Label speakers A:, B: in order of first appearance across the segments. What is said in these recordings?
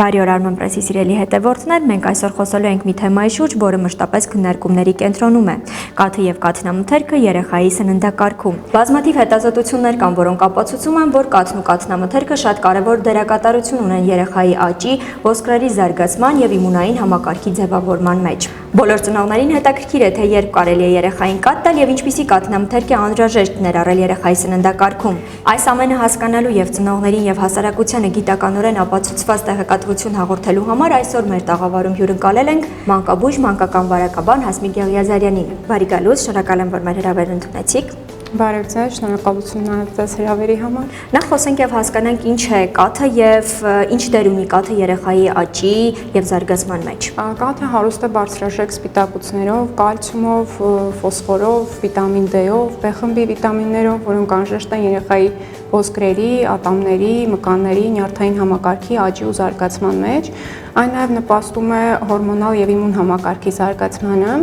A: Բարի օր Armen Press-ի սիրելի հետևորդներ, մենք այսօր խոսելու ենք մի թեմայի շուրջ, որը մշտապես քննարկումների կենտրոնում է՝ կաթը եւ կաթնամթերքը երեխայի սննդակարգում։ Բազմաթիվ հետազոտություններ կան, որոնք ապացուցում են, որ կաթն ու կաթնամթերքը շատ կարևոր դերակատարություն ունեն երեխայի աճի, ոսկրերի զարգացման եւ իմունային համակարգի ձևավորման մեջ։ Բոլոր ծնողներին հետաքրքիր է, թե երբ կարելի է երեխային կաթ տալ եւ ինչպիսի կաթնամթերք է անհրաժեշտ ներառել երեխայի սննդակարգում։ Այս ամենը հասկանալու եւ ծնողներին եւ հասարակությանը գիտականորեն ապացուցված տեղեկատվություն հաղորդելու համար այսօր մեր տաղավարում հյուրընկալել ենք մանկաբույժ մանկական վարակաբան Հասմիկ Եղիազարյանին։ Բարի գալուս, շնորհակալ եմ, որ մեր հրավերն ընդունեցիք։
B: Բարև ձեզ, շնորհակալություն ձեզ հրավերի համար։
A: Նախ խոսենք եւ հասկանանք ինչ է կաթը եւ ինչ դեր ունի կաթը երեխայի աճի եւ զարգացման մեջ։
B: Կաթը հարուստ է բարձրաշերտ սպիտակուցներով, կալցիումով, ֆոսֆորով, վիտամին D-ով, B խմբի վիտամիններով, որոնք անհրաժեշտ են երեխայի ոսկրերի, ատամների, մկանների, նյարդային համակարգի աճի ու զարգացման մեջ։ Այն նաև նպաստում է հորմոնալ եւ իմուն համակարգի զարգացմանը։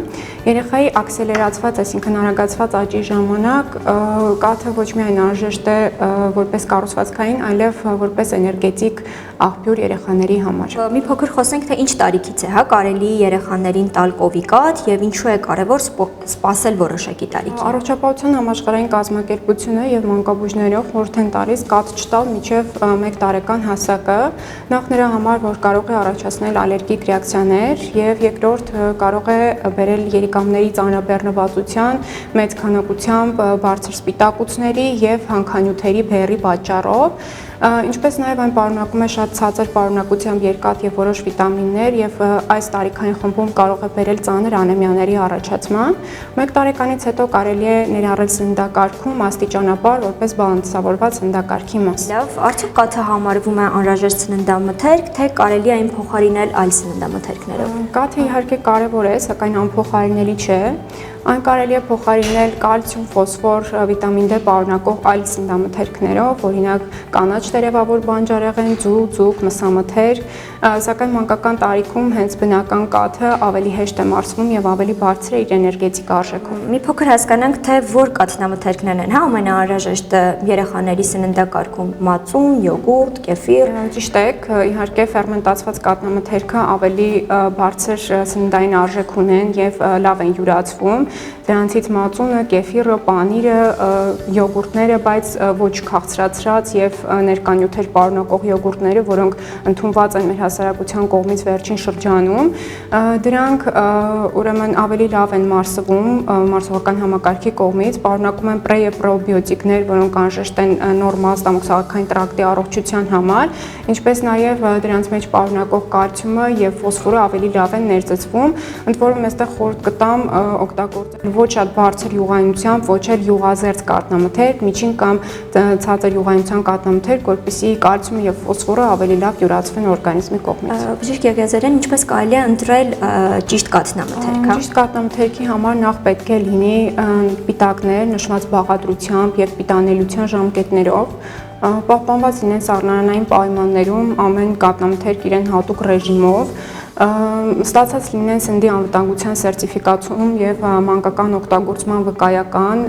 B: Երեխայի ակսելերացված, այսինքն արագացված աճի ժամանակ կաթը ոչ միայն անհրաժեշտ է որպես կառուցվածքային, այլև որպես էներգետիկ աղբյուր երեխաների համար։
A: Մի փոքր խոսենք, թե ինչ տարիքից է, կարելի երեխաներին տալ կովի կաթ եւ ինչու է կարեւոր սպասել որոշակի տարիքի։
B: Առողջապահության համաշխարհային կազմակերպությունը եւ մանկաբույժները խորհուրդ են տալիս կաթ չտալ մինչեւ 1 տարեկան հասակը, նախ նրա համար, որ կարող է առաջացնել ալերգիկ ռեակցիաներ եւ երկրորդ կարող է բերել երիկամների ծանրաբեռնվածության, մեծ քանակությամբ բարձր սպիտակուցների եւ հանքանյութերի բեռի պատճառով, ինչպես նաև այն պարունակում է շատ ցածր պարունակությամբ երկաթ եւ որոշ վիտամիններ եւ այս տարիքային խմբում կարող է բերել ծանր անեմիաների առաջացման։ 1 տարեկանից հետո կարելի է ներառել սննդակարգում աստիճանաբար որպես բալանսավորված սննդակարգի մաս։
A: Լավ, արդյոք կաթը համարվում է անհրաժեշտ սննդամթերք, թե կարելի է այն փոխարինել այլ սննդամթերքներով։
B: Կաթը իհարկե կարևոր է, սակայն անփոխարինելի չէ։ Այն կարելի է փոխարինել կալցիում, ֆոսֆոր, վիտամին D պարունակող այլ սննդամթերքներով, օրինակ կանաչ տերևավոր բանջարեղեն, ձուկ, մսամթերք, սակայն մանկական տարիքում հենց բնական կաթը ավելի հեշտ է մարսվում եւ ավելի բարձր է իր էներգետիկ արժեքում։
A: Մի փոքր հասկանանք, թե որ կաթնամթերքներն են, ամենաանհրաժեշտ երեխաների սննդակարգում՝ մածուն, յոգուրտ, կեֆիր։
B: Ճիշտ եք, իհարկե ֆերմենտացված կաթնամթերքը ավելի բարձր սննդային արժեք ունեն եւ լավ են յուրացվում։ Դրանցից մածունը, կեֆիրը, պանիրը, յոգուրտները, բայց ոչ քաղցրացրած եւ ներկանյութեր պարունակող յոգուրտները, որոնք ընդունված են մեր հասարակության կողմից վերջին շրջանում, դրանք ուրեմն ավելի լավ են մարսվում մարսողական համակարգի կողմից, պարունակում են պրե եւ պրոբիոտիկներ, որոնք անհրաժեշտ են նորմալ ստամոքսահարքային տրակտի առողջության համար, ինչպես նաեւ դրանց մեջ պարունակող կալցիումը եւ ֆոսֆորը ավելի լավ են ներծծվում, ընդ որում այստեղ խորհուրդ կտամ օգտագործել ոչ շատ բարձր յուղայնությամբ, ոչ էլ յուղազերծ կաթնամթերք, միջին կամ ցածր յուղայնության կաթնամթերք, որպեսզի կալցիումը եւ ֆոսֆորը ավելի լավ յուրացվեն օրգանիզմի կողմից։
A: Բժիշկ Եղիազարյան, ինչպես կարելի է ընտրել ճիշտ կաթնամթերքը։
B: Ճիշտ կաթնամթերքի համար նախ պետք է լինի պիտակներ նշված բաղադրությամբ եւ պիտանելիության ժամկետներով, պահպանված լինեն սառնարանային պայմաններում ամեն կաթնամթերք իրեն հատուկ ռեժիմով, ստացած լինեն սննդի անվտանգության սերտիֆիկացում եւ մանկական օգտագործման վկայական,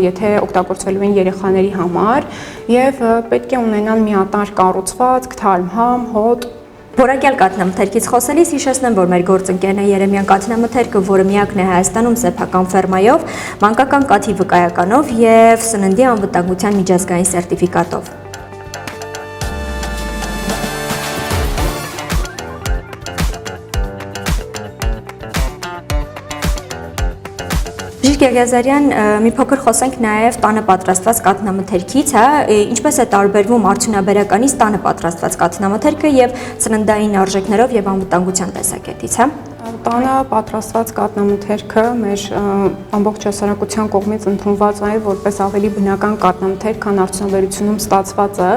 B: եթե օգտագործվելու են երեխաների համար, եւ պետք է ունենան միատարր կառուցվածք, թարմ, հոտ։
A: Որակյալ կաթնամթերքից խոսելիս հիշեցնեմ, որ մեր գործընկերն է Երեմյան կաթնամթերքը, որը միակն է Հայաստանում սեփական ֆերմայով, մանկական կաթի վկայականով եւ սննդի անվտանգության միջազգային սերտիֆիկատով։ Բժիշկ Եղիազարյան, մի փոքր խոսենք նաև տանը պատրաստված կաթնամթերքից, ինչպես է տարբերվում արդյունաբերականից տանը պատրաստված կաթնամթերքը եւ սննդային արժեքներով եւ անվտանգության տեսակետից,
B: Տանը պատրաստված կաթնամթերքը մեր ամբողջ հասարակության կողմից ընդունված է որպես ավելի բնական կաթնամթերք, քան արդյունաբերությունում ստացվածը,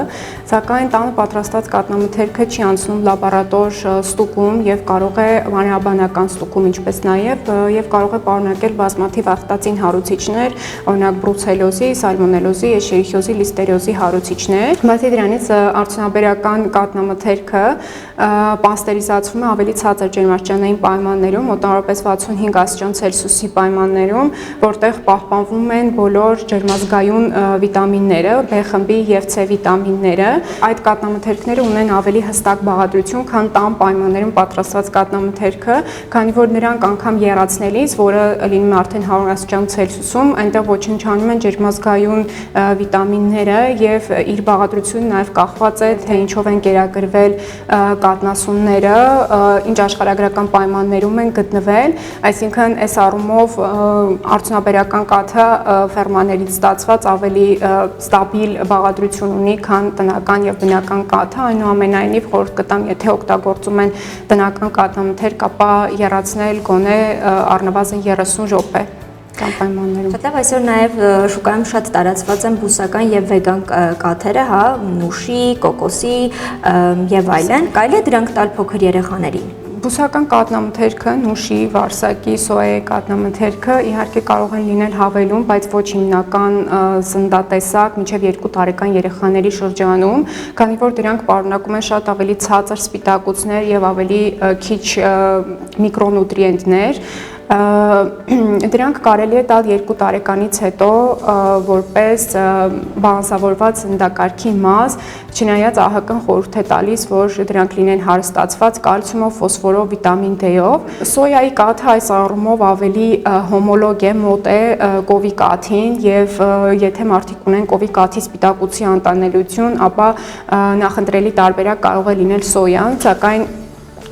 B: սակայն տանը պատրաստված կաթնամթերքը չի անցնում լաբորատոր ստուգում եւ կարող է մանրաբանական ստուգում, ինչպես նաեւ կարող է պարունակել բազմաթիվ ախտածին հարուցիչներ, օրինակ բրուցելոզի, սալմոնելոզի, էշերիխիոզի, լիստերիոզի հարուցիչներ։ Բացի դրանից արդյունաբերական կաթնամթերքը պաստերիզացվում է ավելի ցածր ջերմաստիճանային պայմաններում, մոտավորապես 65 աստիճան Ցելսիուսի պայմաններում, որտեղ պահպանվում են բոլոր ջերմազգայուն վիտամինները, B խմբի եւ C վիտամինները։ Այդ կատնամթերքները ունեն ավելի հստակ բաղադրություն, քան տան պայմաններում պատրաստված կատնամթերքը, քանի որ նրանք անգամ եռացնելիս, որը լինում է արդեն 100 աստիճան Ցելսիուսում, այնտեղ ոչնչանում են ջերմազգայուն վիտամինները եւ իր բաղադրությունը նաեւ կախված է թե ինչով են կերակրվել կատնասունները, ինչ աշխարհագրական պայմաններում են գտնվել, այսինքն այս առումով արդյունաբերական կաթը ֆերմաներից ստացված ավելի ստաբիլ բաղադրություն ունի, քան տնական եւ բնական կաթը, այնուամենայնիվ խորհուրդ կտամ, եթե օգտագործում են տնական կատնամթերք, ապա եռացնել գոնե առնվազն 30 րոպե կամ պայմաններում։
A: Շատ լավ, այսօր նաև շուկայում շատ տարածված են բուսական եւ վեգան կաթերը, հա, նուշի, կոկոսի եւ այլն։ Կարելի է դրանք տալ փոքր երեխաներին։
B: Բուսական կատնամթերքը, նուշի, վարսակի, սոյայի կատնամթերքը իհարկե կարող են լինել հավելում, բայց ոչ հիմնական սննդատեսակ մինչև 2 տարեկան երեխաների շրջանում, քանի որ դրանք պարունակում են շատ ավելի ցածր սպիտակուցներ եւ ավելի քիչ միկրոնուտրիենտներ։ Դրանք կարելի է տալ 2 տարեկանից հետո որպես բալանսավորված սննդակարգի մաս, չնայած ԱՀԿ-ն խորհուրդ է տալիս, որ դրանք լինեն հարստացված կալցիումով, ֆոսֆորով, վիտամին D-ով։ Սոյայի կաթը այս առումով ավելի հոմոլոգ է, մոտ է կովի կաթին եւ եթե մարդիկ ունեն կովի կաթի սպիտակուցի անտանելիություն, ապա նախընտրելի տարբերակ կարող է լինել սոյան, սակայն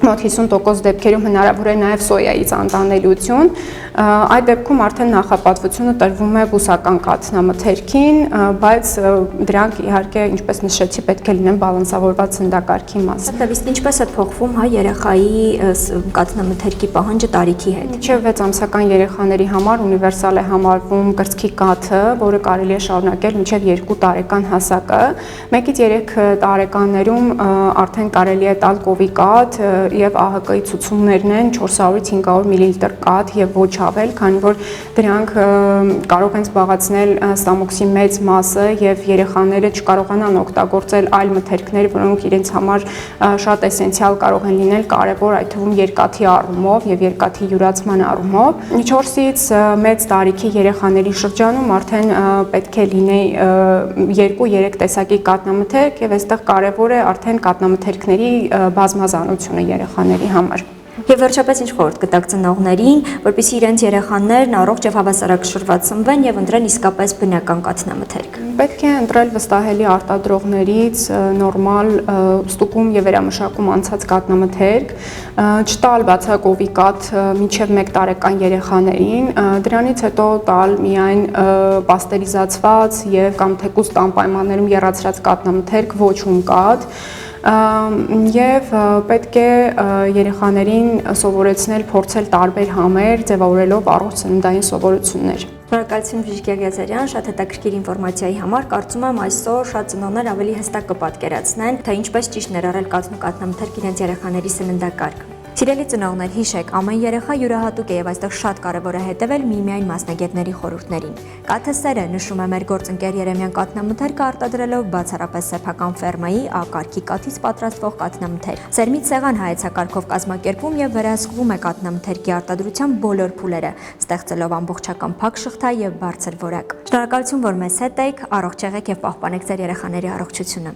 B: մոտ 50% դեպքերում հնարավոր է նաև սոյայից անտանելիություն, այդ դեպքում արդեն նախապատվությունը տրվում է բուսական կաթնամթերքին, բայց դրանք իհարկե, ինչպես նշեցի, պետք է լինեն բալանսավորված սննդակարգի մաս։
A: Իսկ ինչպես է փոխվում հա երեխայի կաթնամթերքի պահանջը տարիքի հետ։
B: Մինչև 6 ամսական երեխաների համար ունիվերսալ է համարվում կրծքի կաթը, որը կարելի է շարունակել մինչև 2 տարեկան հասակը։ 1-ից 3 տարեկաններում արդեն կարելի է տալ կովի կաթ եւ ԱՀԿ-ի ցուցումներն են 400-ից 500 մլ կաթ եւ ոչ ավել, քանի որ դրանք կարող են զբաղեցնել ստամոքսի մեծ մասը եւ երեխաները չկարողանան օգտագործել այլ մթերքներ, որոնք իրենց համար շատ էսենցիալ կարող են լինել, կարեւոր այդ թվում երկաթի առումով եւ երկաթի յուրացման առումով։ 4-ից մեծ տարիքի երեխաների շրջանում արդեն պետք է լինի 2-3 տեսակի կատնամթերք եւ այստեղ կարեւոր է արդեն կատնամթերքների բազմազանությունը երեխաների համար։
A: Եվ վերջապես ինչ խորհուրդ կտաք ծնողներին, որպեսզի իրենց երեխաներն առողջ եւ հավասարակշռված ծնվեն եւ ընտրեն իսկապես բնական կաթնամթերք։
B: Պետք է ընտրել վստահելի արտադրողներից նորմալ ստուգում եւ վերամշակում անցած կատնամթերք, չտալ բացակովի կաթ մինչև 1 տարեկան երեխաներին, դրանից հետո տալ միայն պաստերիզացված եւ կամ թեկուզ տան պայմաններում եռացրած կատնամթերք, ոչ հումկաթ, եւ պետք է երեխաներին սովորեցնել փորձել տարբեր համեր, ձևավորելով առողջ սննդային սովորություններ։
A: Շնորհակալություն Բժիշկ Եղիազարյան, շատ հետաքրքիր ինֆորմացիայի համար։ Կարծում եմ այսօր շատ ծնողներ ավելի հստակ կպատկերացնեն, թե ինչպես ճիշտ ներառել կաթն ու կաթնամթերք իրենց երեխաների սննդակարգ։ Սիրելի ծնողներ, հիշեք, ամեն երեխա յուրահատուկ է եւ այստեղ շատ կարեւոր է հետեւել միմիայն մասնագետների խորհուրդներին։ Կաթը սերը, նշում է մեր գործընկեր Երեմյան կաթնամթերքը արտադրելով բացառապես սեփական ֆերմայի A-կարգի կաթից պատրաստվող կաթնամթերք։ Սերմից սեղան հայեցակարգով կազմակերպում եւ վերահսկվում է կաթնամթերքի արտադրության բոլոր փուլերը, ստեղծելով ամբողջական փակ շղթա եւ բարձր որակ։ Շնորհակալություն, որ մեզ հետ եք, առողջ եղեք եւ պահպանեք ձեր երեխաների առողջությունը։